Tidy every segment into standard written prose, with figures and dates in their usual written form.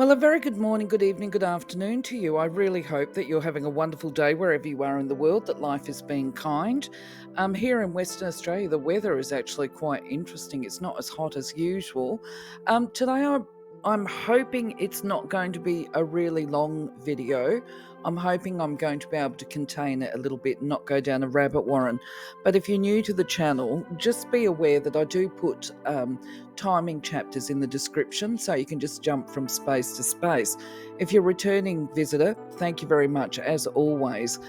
Well, a very good morning, good evening, good afternoon to you. I really hope that you're having a wonderful day wherever you are in the world, that life is being kind. Here in Western Australia, the weather is actually quite interesting. It's not as hot as usual. I'm hoping it's not going to be a really long video. I'm hoping I'm going to be able to contain it a little bit and not go down a rabbit warren. But if you're new to the channel, just be aware that I do put timing chapters in the description, so you can just jump from space to space. If you're a returning visitor, thank you very much as always.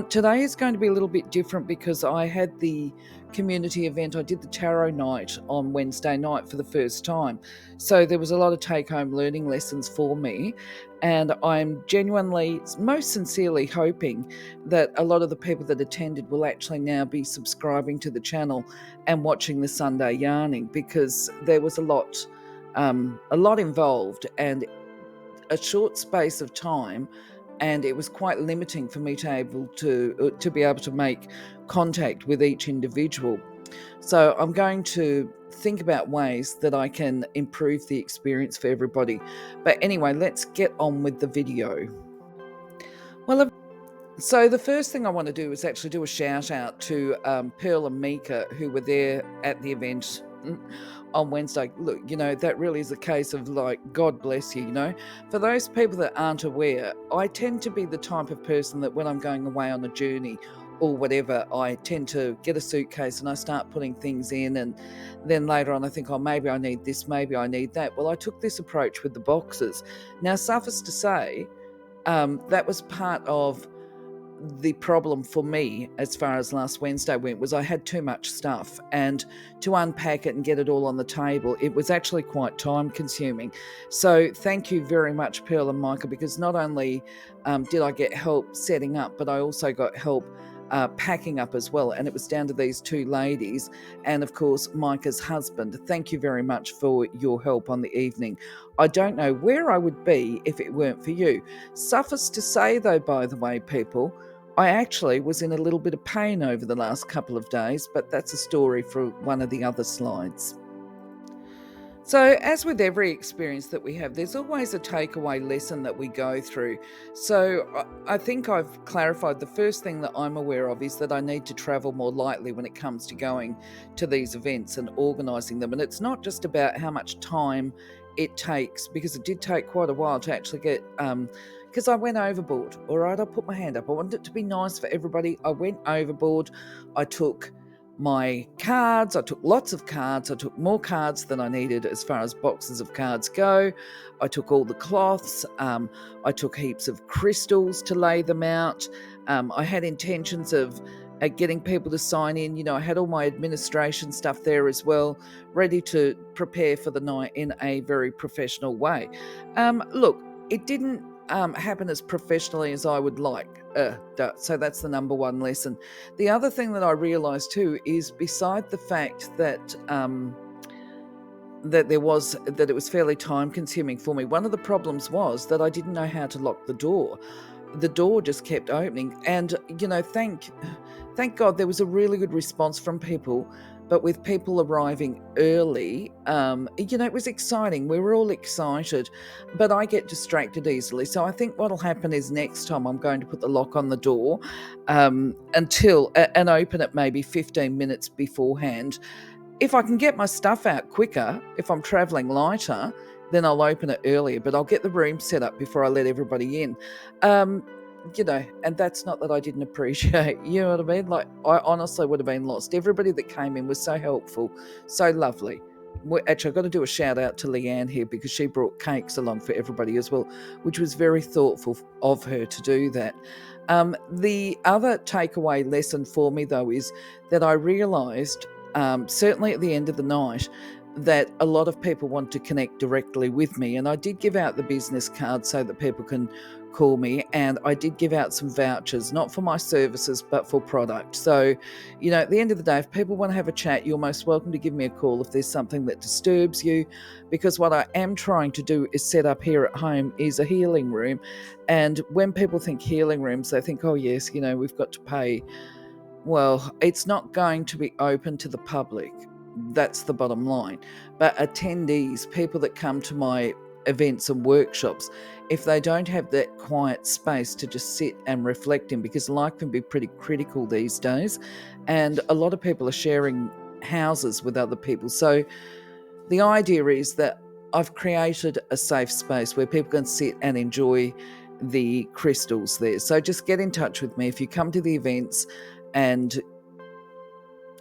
Today is going to be a little bit different because I had the community event. I did the tarot night on Wednesday night for the first time, so there was a lot of take-home learning lessons for me, and I'm genuinely, most sincerely hoping that a lot of the people that attended will actually now be subscribing to the channel and watching the Sunday yarning, because there was a lot involved and a short space of time, and it was quite limiting for me to be able to make contact with each individual. So I'm going to think about ways that I can improve the experience for everybody. But anyway, let's get on with the video. Well, so the first thing I want to do is actually do a shout out to Pearl and Mika, who were there at the event on Wednesday. Look, that really is a case of, like, God bless you. For those people that aren't aware, I tend to be the type of person that when I'm going away on a journey or whatever, I tend to get a suitcase and I start putting things in, and then later on I think, oh, maybe I need this, maybe I need that. Well, I took this approach with the boxes. Now, suffice to say, that was part of the problem for me as far as last Wednesday went, was I had too much stuff, and to unpack it and get it all on the table, it was actually quite time consuming. So thank you very much, Pearl and Micah, because not only did I get help setting up, but I also got help packing up as well, and it was down to these two ladies and of course Micah's husband. Thank you very much for your help on the evening. I don't know where I would be if it weren't for you. Suffice to say, though, by the way, people, I actually was in a little bit of pain over the last couple of days, but that's a story for one of the other slides. So, as with every experience that we have, there's always a takeaway lesson that we go through. So, I think I've clarified the first thing that I'm aware of is that I need to travel more lightly when it comes to going to these events and organising them. And it's not just about how much time it takes, because it did take quite a while to actually get, because I went overboard. All right, I'll put my hand up. I wanted it to be nice for everybody. I went overboard. I took my cards, I took lots of cards, I took more cards than I needed as far as boxes of cards go. I took all the cloths, I took heaps of crystals to lay them out. I had intentions of getting people to sign in. I had all my administration stuff there as well, ready to prepare for the night in a very professional way. Look, it didn't happen as professionally as I would like. So that's the number one lesson. The other thing that I realised too is, beside the fact that that it was fairly time consuming for me, one of the problems was that I didn't know how to lock the door. The door just kept opening, and thank God there was a really good response from people. But with people arriving early, it was exciting. We were all excited, but I get distracted easily. So I think what'll happen is next time I'm going to put the lock on the door and open it maybe 15 minutes beforehand. If I can get my stuff out quicker, if I'm traveling lighter, then I'll open it earlier, but I'll get the room set up before I let everybody in. And that's not that I didn't appreciate, you know what I mean? Like, I honestly would have been lost. Everybody that came in was so helpful, so lovely. Actually, I've got to do a shout out to Leanne here, because she brought cakes along for everybody as well, which was very thoughtful of her to do that. The other takeaway lesson for me, though, is that I realised, certainly at the end of the night, that a lot of people want to connect directly with me. And I did give out the business card so that people can call me, and I did give out some vouchers, not for my services, but for product. So, at the end of the day, if people want to have a chat, you're most welcome to give me a call if there's something that disturbs you, because what I am trying to do is set up here at home is a healing room. And when people think healing rooms, they think, oh yes, we've got to pay. Well, it's not going to be open to the public. That's the bottom line. But attendees, people that come to my events and workshops if they don't have that quiet space to just sit and reflect in, because life can be pretty critical these days, and a lot of people are sharing houses with other people. So the idea is that I've created a safe space where people can sit and enjoy the crystals there. So just get in touch with me if you come to the events and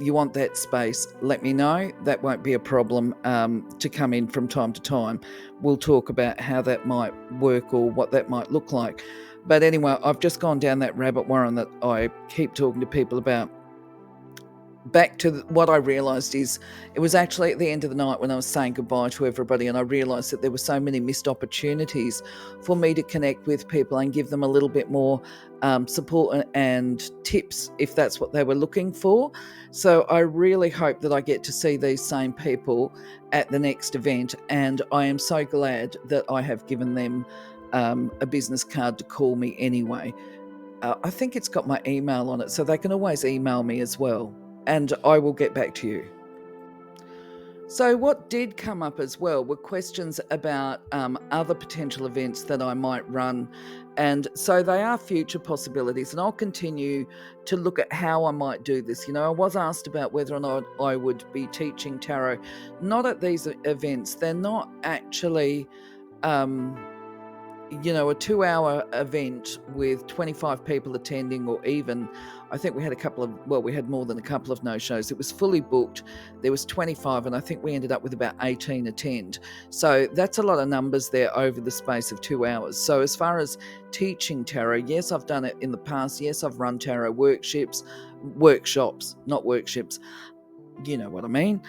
you want that space. Let me know. That won't be a problem to come in from time to time. We'll talk about how that might work or what that might look like. But anyway, I've just gone down that rabbit warren that I keep talking to people about. Back to what I realised is it was actually at the end of the night when I was saying goodbye to everybody, and I realised that there were so many missed opportunities for me to connect with people and give them a little bit more support and tips if that's what they were looking for. So I really hope that I get to see these same people at the next event, and I am so glad that I have given them a business card to call me anyway. I think it's got my email on it, so they can always email me as well, and I will get back to you. So what did come up as well were questions about other potential events that I might run. And so they are future possibilities, and I'll continue to look at how I might do this. I was asked about whether or not I would be teaching tarot. Not at these events. They're not actually a 2-hour event with 25 people attending, or even, I think we had more than a couple of no-shows. It was fully booked. There was 25, and I think we ended up with about 18 attend. So that's a lot of numbers there over the space of 2 hours. So as far as teaching tarot, yes, I've done it in the past. Yes, I've run tarot workshops, not workshops. You know what I mean?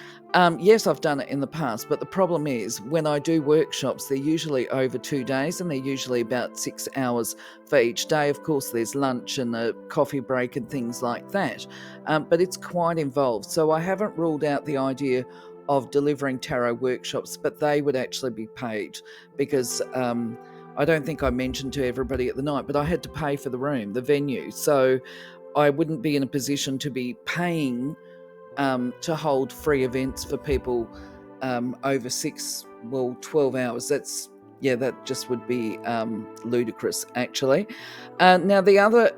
Yes, I've done it in the past, but the problem is when I do workshops, they're usually over 2 days, and they're usually about 6 hours for each day. Of course, there's lunch and a coffee break and things like that, but it's quite involved. So I haven't ruled out the idea of delivering tarot workshops, but they would actually be paid, because I don't think I mentioned to everybody at the night, but I had to pay for the room, the venue. So I wouldn't be in a position to be paying to hold free events for people over 12 hours. That just would be ludicrous, actually. Now, the other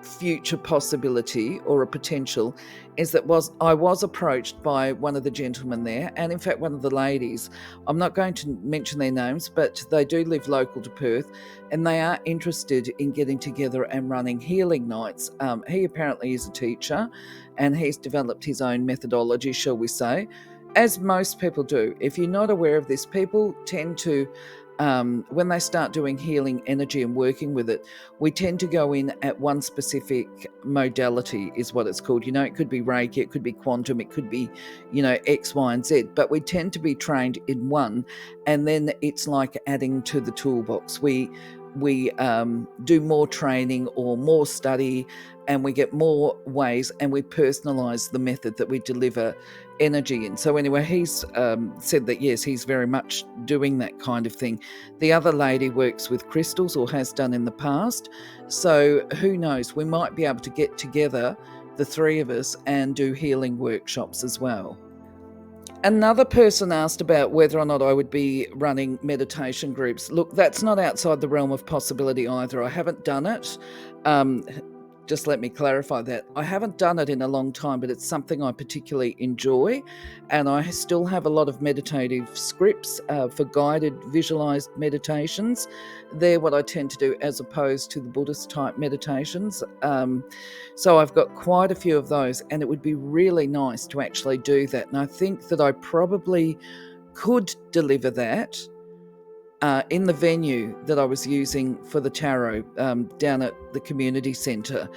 future possibility, or a potential, is that I was approached by one of the gentlemen there, and in fact one of the ladies. I'm not going to mention their names, but they do live local to Perth, and they are interested in getting together and running healing nights. He apparently is a teacher, and he's developed his own methodology, shall we say, as most people do. If you're not aware of this, people tend to, when they start doing healing energy and working with it, we tend to go in at one specific modality, is what it's called. It could be Reiki, it could be quantum, it could be, X, Y, and Z, but we tend to be trained in one, and then it's like adding to the toolbox. We do more training or more study, and we get more ways, and we personalize the method that we deliver energy in. So anyway, he's said that yes, he's very much doing that kind of thing. The other lady works with crystals, or has done in the past. So who knows, we might be able to get together, the three of us, and do healing workshops as well. Another person asked about whether or not I would be running meditation groups. Look, that's not outside the realm of possibility either. I haven't done it. Just let me clarify that. I haven't done it in a long time, but it's something I particularly enjoy. And I still have a lot of meditative scripts for guided visualized meditations. They're what I tend to do, as opposed to the Buddhist type meditations. So I've got quite a few of those, and it would be really nice to actually do that. And I think that I probably could deliver that in the venue that I was using for the tarot down at the community centre.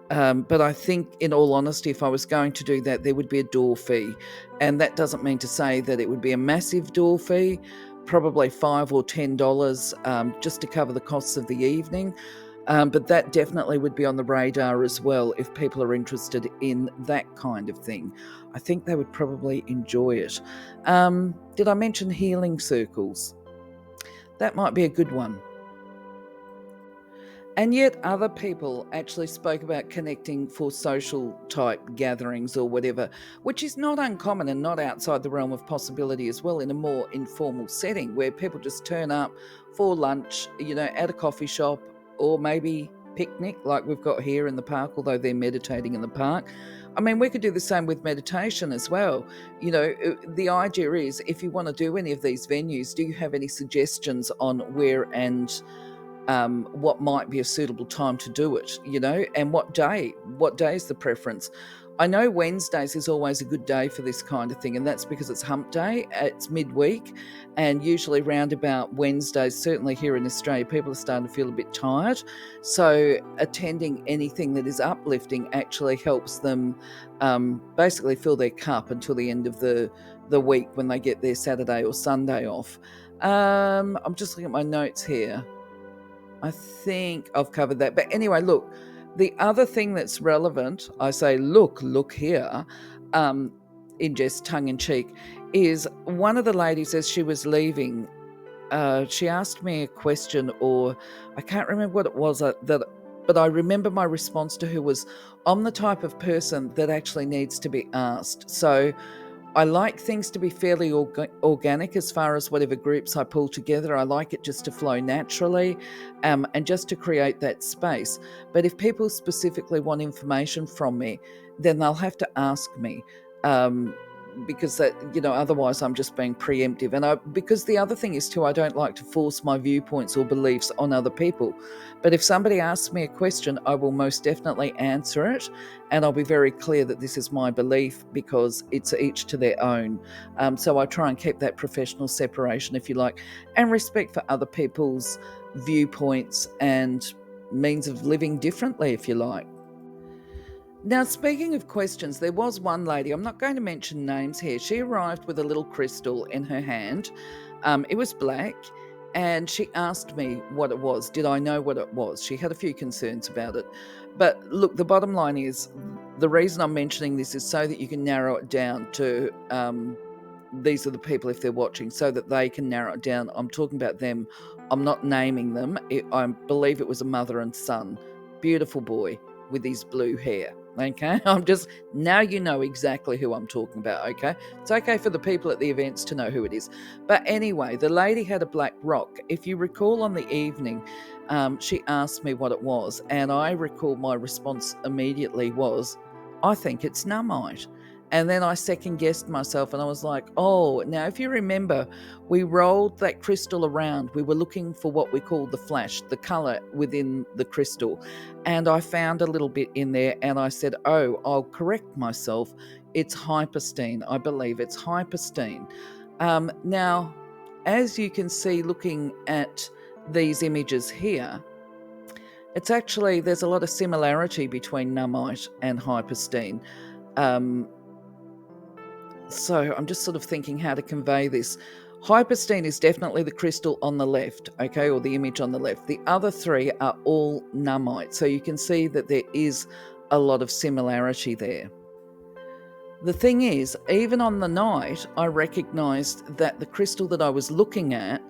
But I think, in all honesty, if I was going to do that, there would be a door fee. And that doesn't mean to say that it would be a massive door fee, probably $5 or $10 just to cover the costs of the evening. But that definitely would be on the radar as well if people are interested in that kind of thing. I think they would probably enjoy it. Did I mention healing circles? That might be a good one. And yet other people actually spoke about connecting for social type gatherings or whatever, which is not uncommon and not outside the realm of possibility as well, in a more informal setting where people just turn up for lunch, at a coffee shop, or maybe picnic like we've got here in the park, although they're meditating in the park. I mean, we could do the same with meditation as well. The idea is, if you want to do any of these venues, do you have any suggestions on where and what might be a suitable time to do it, and what day is the preference. I know Wednesdays is always a good day for this kind of thing, and that's because it's hump day, it's midweek, and usually round about Wednesdays, certainly here in Australia, people are starting to feel a bit tired. So attending anything that is uplifting actually helps them basically fill their cup until the end of the week when they get their Saturday or Sunday off. I'm just looking at my notes here. I think I've covered that. But anyway, look, the other thing that's relevant, I say, look here, in just tongue in cheek, is one of the ladies, as she was leaving, she asked me a question, or I can't remember what it was but I remember my response to her was, I'm the type of person that actually needs to be asked. So I like things to be fairly organic as far as whatever groups I pull together. I like it just to flow naturally, and just to create that space. But if people specifically want information from me, then they'll have to ask me. Because otherwise I'm just being preemptive. And because the other thing is too, I don't like to force my viewpoints or beliefs on other people. But if somebody asks me a question, I will most definitely answer it, and I'll be very clear that this is my belief, because it's each to their own. So I try and keep that professional separation, if you like, and respect for other people's viewpoints and means of living differently, if you like. Now, speaking of questions, there was one lady, I'm not going to mention names here. She arrived with a little crystal in her hand. It was black, and she asked me what it was. Did I know what it was? She had a few concerns about it. But look, the bottom line is, the reason I'm mentioning this is so that you can narrow it down to these are the people, if they're watching, so that they can narrow it down. I'm talking about them. I'm not naming them. I believe it was a mother and son. Beautiful boy with his blue hair. Okay, now you know exactly who I'm talking about. Okay, it's okay for the people at the events to know who it is. But anyway, the lady had a black rock. If you recall, on the evening, she asked me what it was, and I recall my response immediately was, I think it's Nuumite. And then I second guessed myself, and I was like, oh, now if you remember, we rolled that crystal around. We were looking for what we call the flash, the color within the crystal. And I found a little bit in there, and I said, oh, I'll correct myself. It's Hypersthene. I believe it's Hypersthene. Now, as you can see, looking at these images here, it's actually, there's a lot of similarity between Nuumite and Hypersthene. So I'm just sort of thinking how to convey this. Hypersthene is definitely the crystal on the left, okay, or the image on the left. The other three are all Nuumite. So you can see that there is a lot of similarity there. The thing is, even on the night, I recognised that the crystal that I was looking at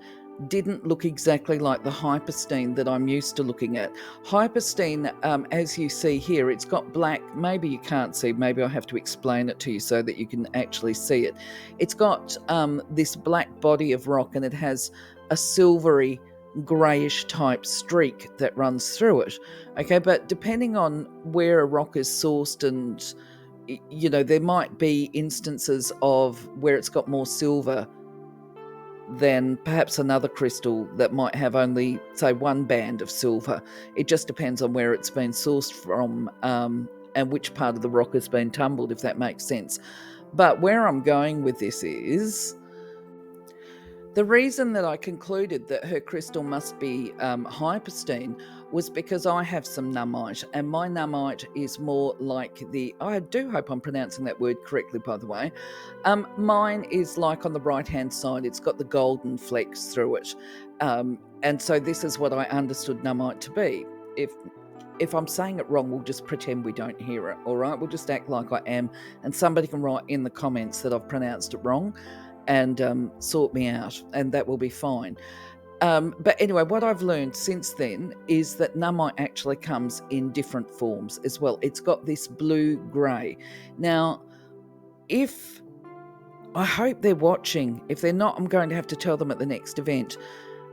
didn't look exactly like the Hypersthene that I'm used to looking at. Hypersthene, as you see here, it's got black, maybe you can't see, maybe I'll have to explain it to you so that you can actually see it. It's got this black body of rock, and it has a silvery greyish type streak that runs through it. Okay, but depending on where a rock is sourced, and there might be instances of where it's got more silver than perhaps another crystal that might have only, say, one band of silver. It just depends on where it's been sourced from, and which part of the rock has been tumbled, if that makes sense. But where I'm going with this is, the reason that I concluded that her crystal must be Hypersthene was because I have some Nuumite, and my Nuumite is more like I do hope I'm pronouncing that word correctly, by the way. Mine is like on the right-hand side, it's got the golden flecks through it. And so this is what I understood Nuumite to be. If I'm saying it wrong, we'll just pretend we don't hear it, all right? We'll just act like I am, and somebody can write in the comments that I've pronounced it wrong and sort me out, and that will be fine. But anyway, what I've learned since then is that Nuumite actually comes in different forms as well. It's got this blue-grey. Now, I hope they're watching. If they're not, I'm going to have to tell them at the next event.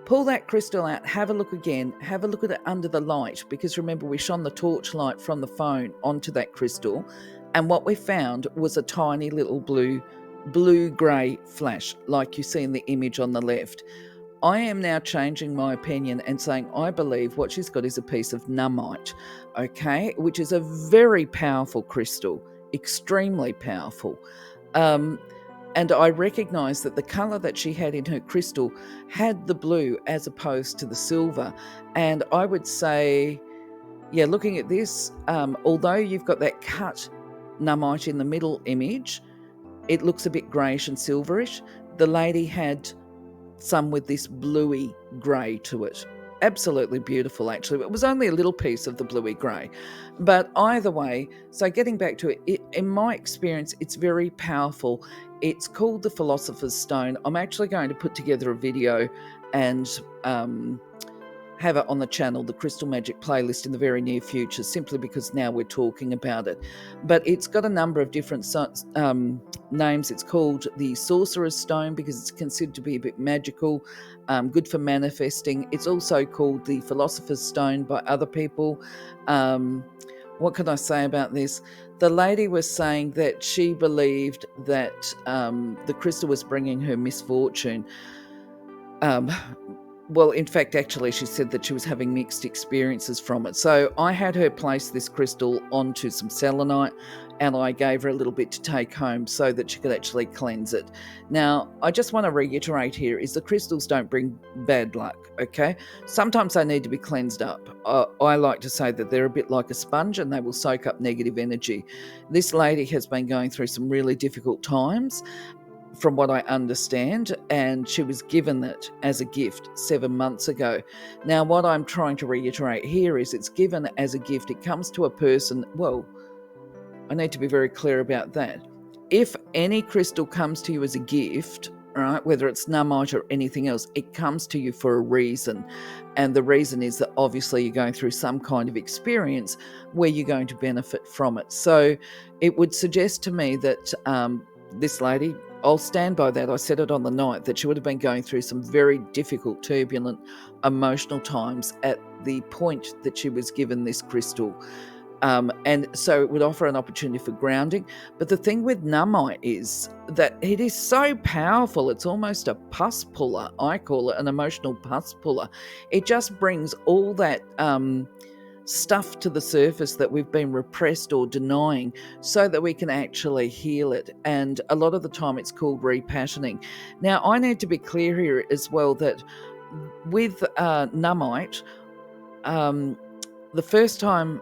Pull that crystal out, have a look again, have a look at it under the light, because remember we shone the torchlight from the phone onto that crystal, and what we found was a tiny little blue-grey flash like you see in the image on the left. I am now changing my opinion and saying I believe what she's got is a piece of Nuumite, okay, which is a very powerful crystal, extremely powerful. And I recognised that the colour that she had in her crystal had the blue as opposed to the silver. And I would say, yeah, looking at this, although you've got that cut Nuumite in the middle image, it looks a bit greyish and silverish. The lady had some with this bluey grey to it. Absolutely beautiful, actually. It was only a little piece of the bluey grey. But either way, so getting back to it, in my experience, it's very powerful. It's called the Philosopher's Stone. I'm actually going to put together a video and have it on the channel, the Crystal Magic playlist, in the very near future, simply because now we're talking about it. But it's got a number of different names. It's called the Sorcerer's Stone because it's considered to be a bit magical, good for manifesting. It's also called the Philosopher's Stone by other people. What can I say about this? The lady was saying that she believed that the crystal was bringing her misfortune. Well, in fact, actually, she said that she was having mixed experiences from it. So I had her place this crystal onto some selenite, and I gave her a little bit to take home so that she could actually cleanse it. Now, I just want to reiterate here is the crystals don't bring bad luck, okay? Sometimes they need to be cleansed up. I like to say that they're a bit like a sponge and they will soak up negative energy. This lady has been going through some really difficult times, from what I understand, and she was given it as a gift 7 months ago. Now, what I'm trying to reiterate here is it's given as a gift. It comes to a person. Well, I need to be very clear about that. If any crystal comes to you as a gift, right, whether it's Nuumite or anything else, it comes to you for a reason. And the reason is that obviously you're going through some kind of experience where you're going to benefit from it. So it would suggest to me that this lady, I'll stand by that. I said it on the night that she would have been going through some very difficult, turbulent, emotional times at the point that she was given this crystal. And so it would offer an opportunity for grounding. But the thing with Nuumite is that it is so powerful. It's almost a pus puller. I call it an emotional pus puller. It just brings all that stuff to the surface that we've been repressed or denying so that we can actually heal it. And a lot of the time it's called repatterning. Now, I need to be clear here as well that with Nuumite, the first time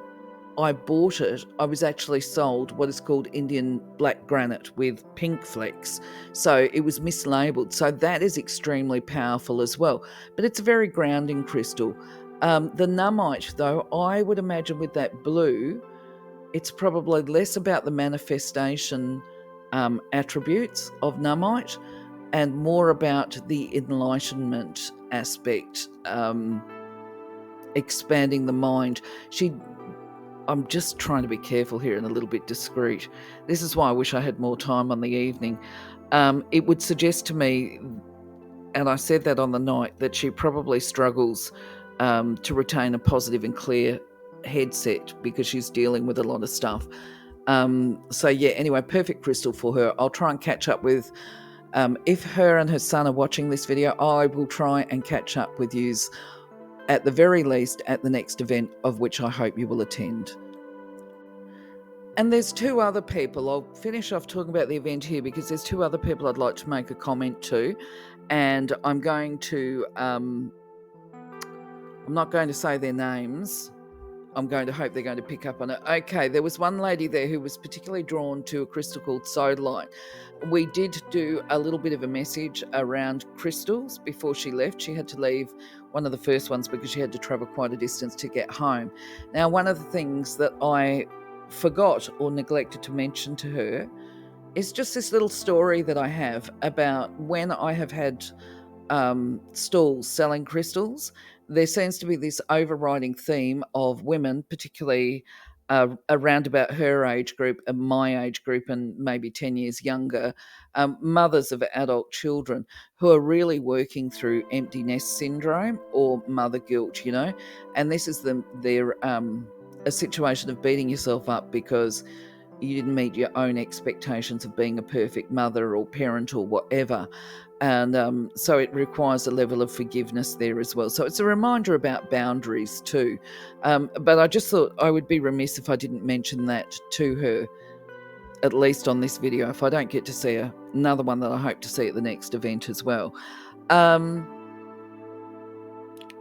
I bought it, I was actually sold what is called Indian black granite with pink flecks. So it was mislabeled. So that is extremely powerful as well. But it's a very grounding crystal. The Nuumite, though, I would imagine with that blue, it's probably less about the manifestation attributes of Nuumite and more about the enlightenment aspect, expanding the mind. I'm just trying to be careful here and a little bit discreet. This is why I wish I had more time on the evening. It would suggest to me, and I said that on the night, that she probably struggles to retain a positive and clear headset because she's dealing with a lot of stuff. So yeah, anyway, perfect crystal for her. I'll try and catch up with, if her and her son are watching this video, I will try and catch up with yous at the very least at the next event, of which I hope you will attend. And there's two other people. I'll finish off talking about the event here because there's two other people I'd like to make a comment to. And I'm not going to say their names. I'm going to hope they're going to pick up on it. Okay, there was one lady there who was particularly drawn to a crystal called sodalite. We did do a little bit of a message around crystals before she left. She had to leave one of the first ones because she had to travel quite a distance to get home. Now, one of the things that I forgot or neglected to mention to her is just this little story that I have about when I have had stalls selling crystals, there seems to be this overriding theme of women, particularly around about her age group and my age group, and maybe 10 years younger, mothers of adult children who are really working through empty nest syndrome or mother guilt, and this is their a situation of beating yourself up because you didn't meet your own expectations of being a perfect mother or parent or whatever. And so it requires a level of forgiveness there as well. So it's a reminder about boundaries too. But I just thought I would be remiss if I didn't mention that to her, at least on this video, if I don't get to see her. Another one that I hope to see at the next event as well.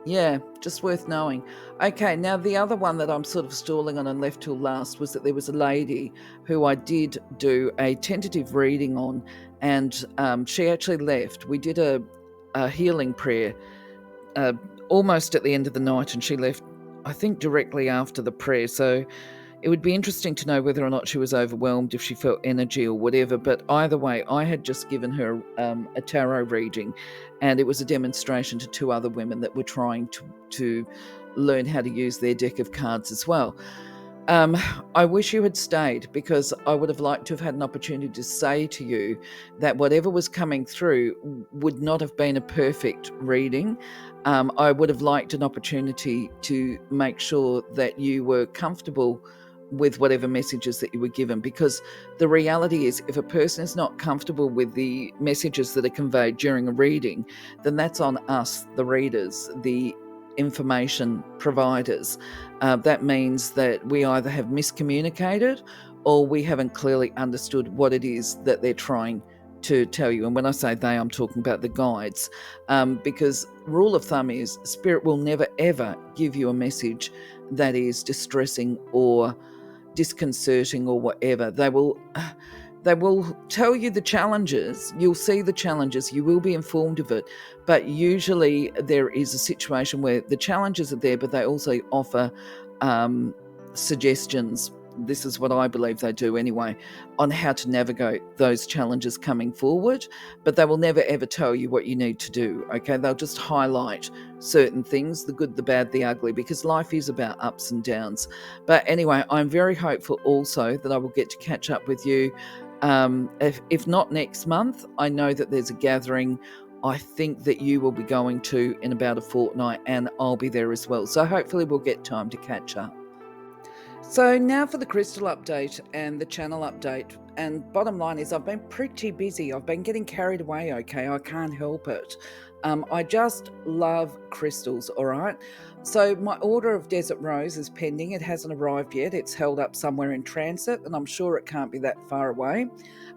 Yeah, just worth knowing. Okay, now the other one that I'm sort of stalling on and left till last was that there was a lady who I did do a tentative reading on, and she actually left. We did a healing prayer almost at the end of the night, and she left, I think, directly after the prayer. So it would be interesting to know whether or not she was overwhelmed, if she felt energy or whatever. But either way, I had just given her a tarot reading, and it was a demonstration to two other women that were trying to learn how to use their deck of cards as well. I wish you had stayed, because I would have liked to have had an opportunity to say to you that whatever was coming through would not have been a perfect reading. I would have liked an opportunity to make sure that you were comfortable with whatever messages that you were given, because the reality is, if a person is not comfortable with the messages that are conveyed during a reading, then that's on us, the readers, the information providers. That means that we either have miscommunicated or we haven't clearly understood what it is that they're trying to tell you. And when I say they, I'm talking about the guides, because rule of thumb is spirit will never ever give you a message that is distressing or disconcerting or whatever. They will tell you the challenges. You'll see the challenges. You will be informed of it. But usually there is a situation where the challenges are there, but they also offer suggestions. This is what I believe they do anyway, on how to navigate those challenges coming forward. But they will never ever tell you what you need to do. Okay, they'll just highlight certain things, the good, the bad, the ugly, because life is about ups and downs. But anyway, I'm very hopeful also that I will get to catch up with you. If not next month, I know that there's a gathering I think that you will be going to in about a fortnight, and I'll be there as well. So hopefully we'll get time to catch up. So now for the crystal update and the channel update. And bottom line is, I've been pretty busy. I've been getting carried away, okay? I can't help it. I just love crystals, all right? So my order of Desert Rose is pending. It hasn't arrived yet. It's held up somewhere in transit, and I'm sure it can't be that far away.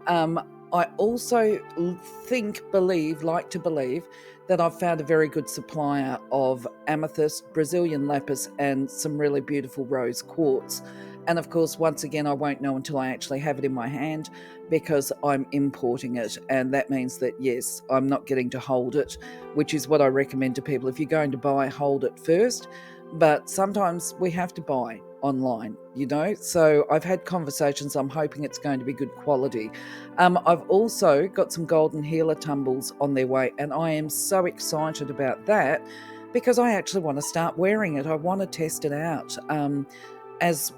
I also like to believe that I've found a very good supplier of amethyst, Brazilian lapis, and some really beautiful rose quartz. And of course, once again, I won't know until I actually have it in my hand, because I'm importing it. And that means that, yes, I'm not getting to hold it, which is what I recommend to people. If you're going to buy, hold it first. But sometimes we have to buy online, so I've had conversations. I'm hoping it's going to be good quality. I've also got some golden healer tumbles on their way, and I am so excited about that, because I actually want to start wearing it. I want to test it out as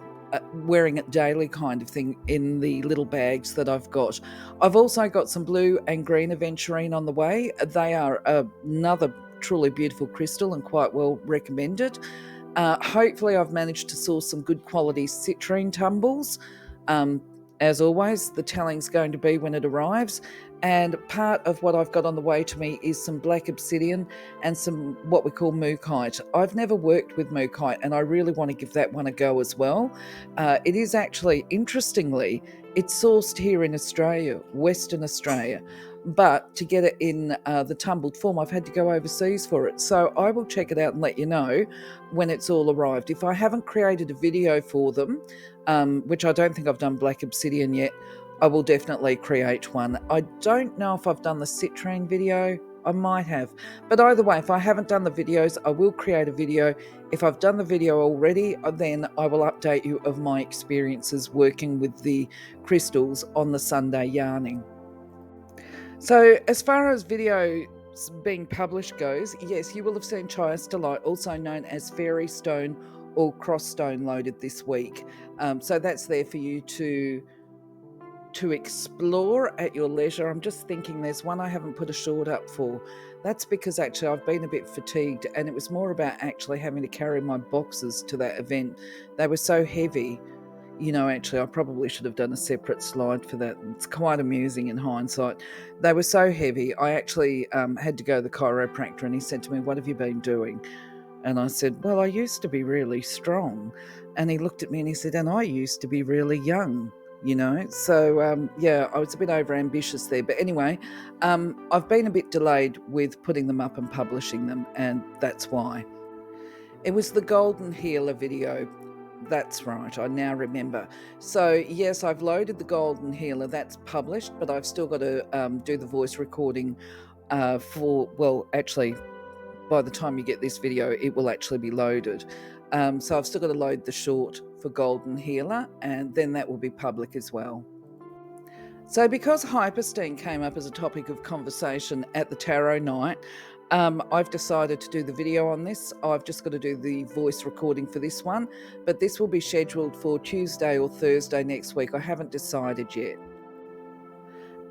wearing it daily kind of thing in the little bags that I've got. I've also got some blue and green aventurine on the way. They are another truly beautiful crystal and quite well recommended. Hopefully I've managed to source some good quality citrine tumbles. As always, the telling's going to be when it arrives. And part of what I've got on the way to me is some black obsidian and some what we call mookaite. I've never worked with mookaite, and I really want to give that one a go as well. It is actually, interestingly, it's sourced here in Australia, Western Australia. But to get it in the tumbled form, I've had to go overseas for it. So I will check it out and let you know when it's all arrived. If I haven't created a video for them, which I don't think I've done black obsidian yet, I will definitely create one. I don't know if I've done the citrine video. I might have. But either way, if I haven't done the videos, I will create a video. If I've done the video already, then I will update you of my experiences working with the crystals on the Sunday yarning. So as far as video being published goes, yes, you will have seen Chiastolite, also known as fairy stone or cross stone, loaded this week. So that's there for you to explore at your leisure. I'm just thinking there's one I haven't put a short up for. That's because actually I've been a bit fatigued, and it was more about actually having to carry my boxes to that event. They were so heavy. Actually, I probably should have done a separate slide for that. It's quite amusing in hindsight. They were so heavy. I actually had to go to the chiropractor, and he said to me, "What have you been doing?" And I said, "Well, I used to be really strong." And he looked at me and he said, "And I used to be really young." So yeah, I was a bit over ambitious there, but anyway, I've been a bit delayed with putting them up and publishing them, and that's why. It was the golden healer video. That's right, I now remember. So yes, I've loaded the golden healer. That's published, but I've still got to do the voice recording actually, by the time you get this video, it will actually be loaded. So I've still got to load the short for golden healer, and then that will be public as well. So because Hypersthene came up as a topic of conversation at the tarot night, I've decided to do the video on this. I've just got to do the voice recording for this one, but this will be scheduled for Tuesday or Thursday next week. I haven't decided yet.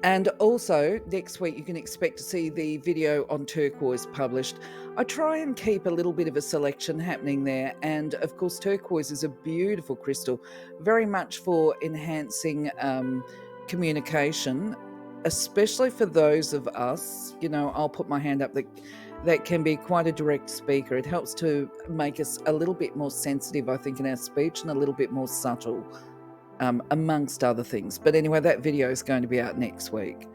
And also, next week, you can expect to see the video on Turquoise published. I try and keep a little bit of a selection happening there. And of course, Turquoise is a beautiful crystal, very much for enhancing communication, especially for those of us. I'll put my hand up that can be quite a direct speaker. It helps to make us a little bit more sensitive, I think, in our speech, and a little bit more subtle. Amongst other things. But anyway, that video is going to be out next week.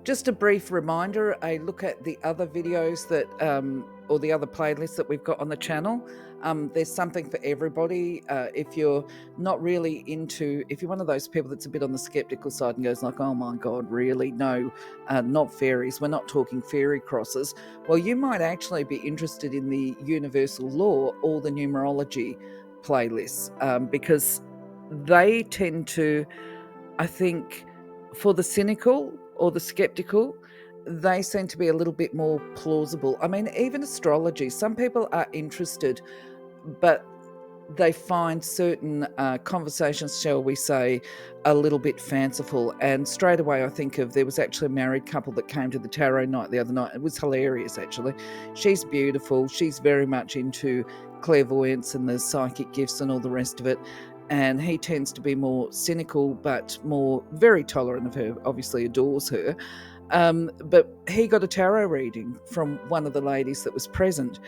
Just a brief reminder, a look at the other videos that, or the other playlists that we've got on the channel. There's something for everybody. If you're not really if you're one of those people that's a bit on the skeptical side and goes like, "Oh my God, really? No, not fairies. We're not talking fairy crosses." Well, you might actually be interested in the universal law or the numerology playlists, because they tend to, I think, for the cynical or the skeptical, they seem to be a little bit more plausible. I mean, even astrology, some people are interested, but they find certain conversations, shall we say, a little bit fanciful. And straight away, I think there was actually a married couple that came to the tarot night the other night. It was hilarious, actually. She's beautiful. She's very much into clairvoyance and the psychic gifts and all the rest of it. And he tends to be more cynical, but more very tolerant of her, obviously adores her. But he got a tarot reading from one of the ladies that was present.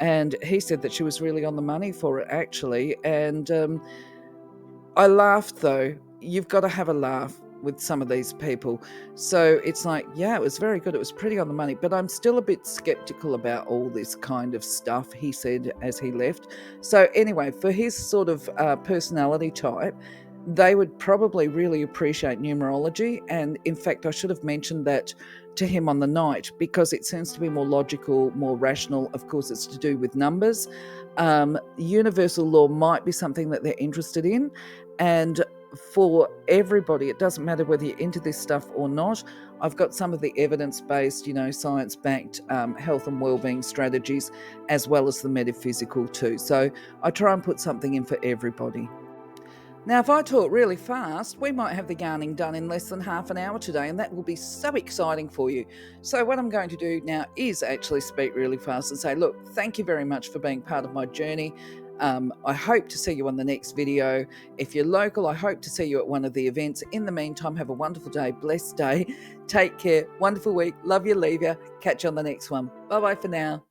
And he said that she was really on the money for it, actually. And I laughed, though. You've got to have a laugh with some of these people. So it's like, yeah, it was very good. It was pretty on the money. But I'm still a bit skeptical about all this kind of stuff, he said as he left. So anyway, for his sort of personality type, they would probably really appreciate numerology. And in fact, I should have mentioned that to him on the night, because it seems to be more logical, more rational. Of course, it's to do with numbers. Universal law might be something that they're interested in. And for everybody, it doesn't matter whether you're into this stuff or not. I've got some of the evidence-based, science-backed health and wellbeing strategies, as well as the metaphysical too. So I try and put something in for everybody. Now, if I talk really fast, we might have the yarning done in less than half an hour today, and that will be so exciting for you. So what I'm going to do now is actually speak really fast and say, look, thank you very much for being part of my journey. I hope to see you on the next video. If you're local, I hope to see you at one of the events. In the meantime, have a wonderful day, blessed day. Take care, wonderful week. Love you, leave you. Catch you on the next one. Bye-bye for now.